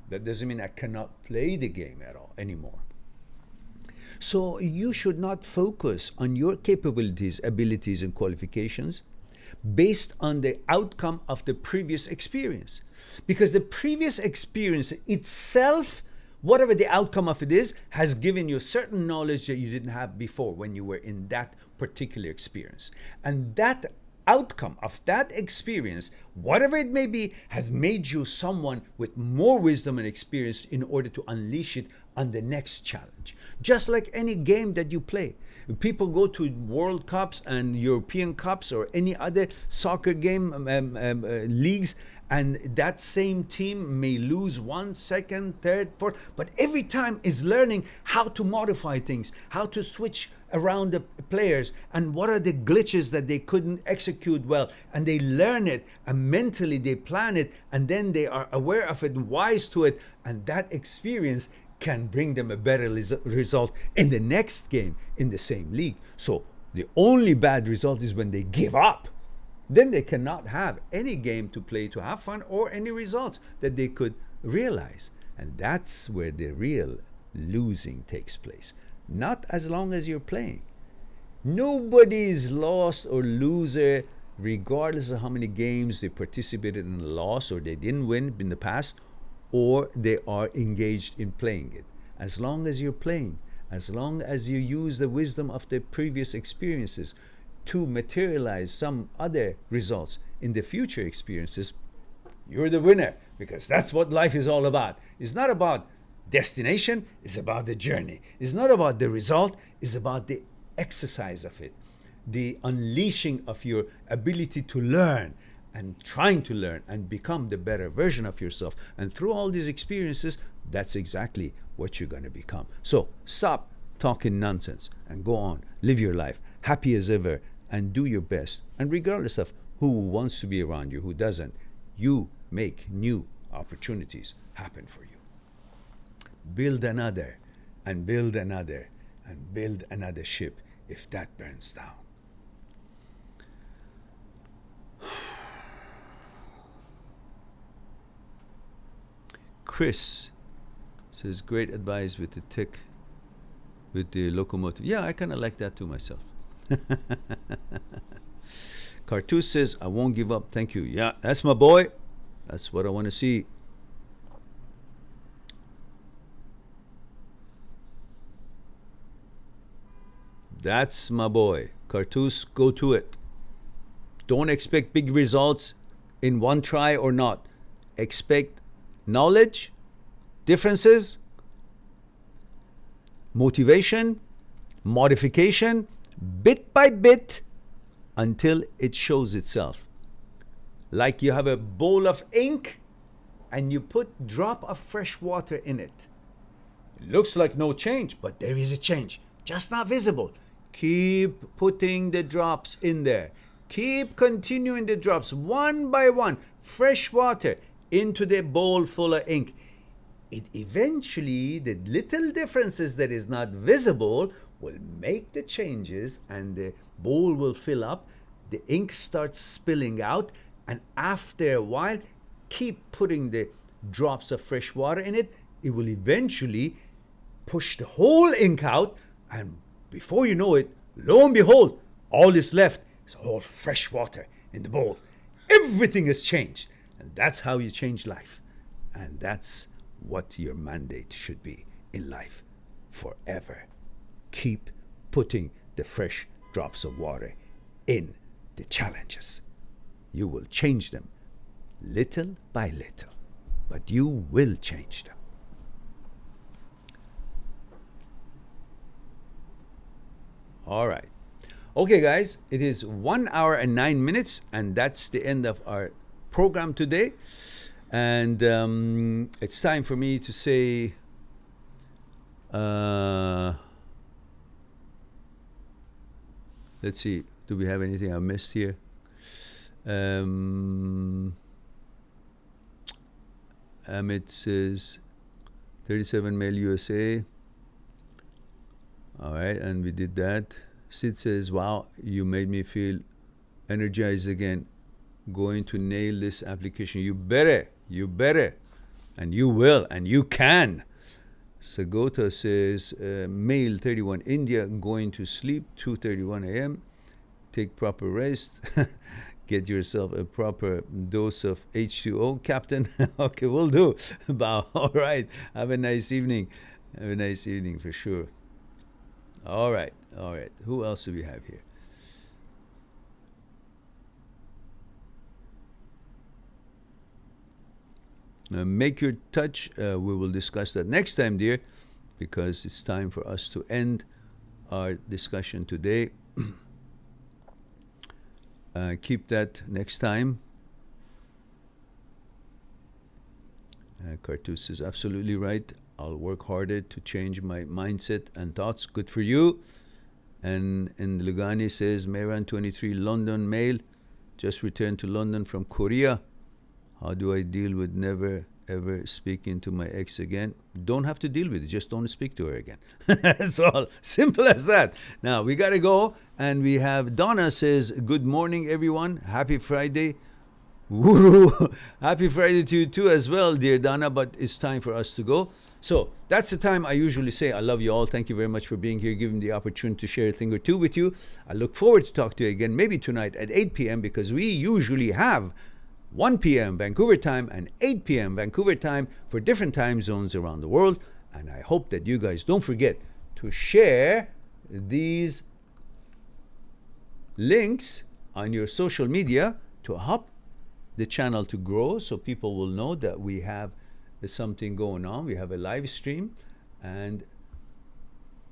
that doesn't mean I cannot play the game at all anymore. So you should not focus on your capabilities, abilities, and qualifications based on the outcome of the previous experience. Because the previous experience itself, whatever the outcome of it is, has given you certain knowledge that you didn't have before when you were in that particular experience. And that outcome of that experience, whatever it may be, has made you someone with more wisdom and experience in order to unleash it on the next challenge. Just like any game that you play. People go to World Cups and European Cups or any other soccer game leagues, and that same team may lose 1, 2nd, 3rd, 4th, but every time is learning how to modify things, how to switch around the players, and what are the glitches that they couldn't execute well, and they learn it, and mentally they plan it, and then they are aware of it and wise to it, and that experience can bring them a better result in the next game in the same league. So the only bad result is when they give up. Then they cannot have any game to play to have fun, or any results that they could realize. And that's where the real losing takes place. Not as long as you're playing. Nobody is lost or loser regardless of how many games they participated in and lost, or they didn't win in the past, or they are engaged in playing it. As long as you're playing, as long as you use the wisdom of the previous experiences to materialize some other results in the future experiences, you're the winner, because that's what life is all about. It's not about destination, it's about the journey. It's not about the result, it's about the exercise of it, the unleashing of your ability to learn and trying to learn and become the better version of yourself. And through all these experiences, that's exactly what you're going to become. So stop talking nonsense and go on, live your life happy as ever, and do your best. And regardless of who wants to be around you, who doesn't, you make new opportunities happen for you. Build another, and build another, and build another ship if that burns down. Chris says, great advice with the tick, with the locomotive. Yeah, I kind of like that too myself. Cartoon says, I won't give up. Thank you. Yeah, that's my boy. That's what I want to see. That's my boy. Cartouche, go to it. Don't expect big results in one try or not. Expect knowledge, differences, motivation, modification, bit by bit, until it shows itself. Like you have a bowl of ink and you put drop of fresh water in it. It looks like no change, but there is a change, just not visible. Keep putting the drops in there. Keep continuing the drops one by one, fresh water into the bowl full of ink. It eventually, the little differences that is not visible will make the changes, and the bowl will fill up. The ink starts spilling out, and after a while, keep putting the drops of fresh water in it. It will eventually push the whole ink out, and before you know it, lo and behold, all is left is all fresh water in the bowl. Everything has changed, and that's how you change life. And that's what your mandate should be in life forever. Keep putting the fresh drops of water in the challenges. You will change them little by little, but you will change them. All right. Okay, guys, it is 1 hour and 9 minutes, and that's the end of our program today. And it's time for me to say let's see, do we have anything I missed here? Amit says 37 male USA. All right, and we did that. Sid says, wow, you made me feel energized again. Going to nail this application. You better, and you will, and you can. Sagota says, male 31, India, going to sleep 2:31 a.m. Take proper rest. Get yourself a proper dose of H2O, Captain. Okay, will do. Bow. All right. Have a nice evening. Have a nice evening for sure. All right. All right. Who else do we have here? Make your touch. We will discuss that next time, dear, because it's time for us to end our discussion today. Keep that next time. Cartus is absolutely right. I'll work harder to change my mindset and thoughts. Good for you. And Lugani says, Mehran 23, London male, just returned to London from Korea. How do I deal with never ever speaking to my ex again? Don't have to deal with it. Just don't speak to her again. It's all simple as that. Now we got to go, and we have Donna says, good morning, everyone. Happy Friday. Woo! Happy Friday to you too as well, dear Donna, but it's time for us to go. So that's the time I usually say I love you all. Thank you very much for being here, giving the opportunity to share a thing or two with you. I look forward to talk to you again, maybe tonight at 8 p.m. because we usually have 1 p.m. Vancouver time and 8 p.m. Vancouver time for different time zones around the world. And I hope that you guys don't forget to share these links on your social media to help the channel to grow, so people will know that we have something going on. We have a live stream, and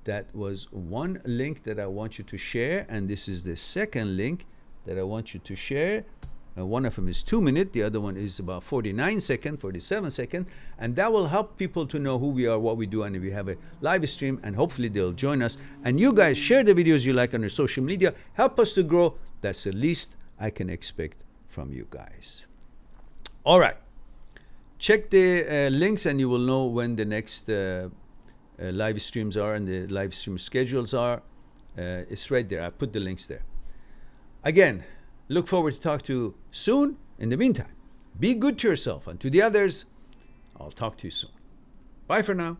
that was one link that I want you to share, and this is the second link that I want you to share. One of them is 2 minutes, the other one is about 47 seconds, and that will help people to know who we are, what we do, and if we have a live stream, and hopefully they'll join us. And you guys share the videos you like on your social media, help us to grow. That's the least I can expect from you guys. All right, check the links and you will know when the next live streams are and the live stream schedules are. It's right there. I put the links there. Again, look forward to talk to you soon. In the meantime, be good to yourself and to the others. I'll talk to you soon. Bye for now.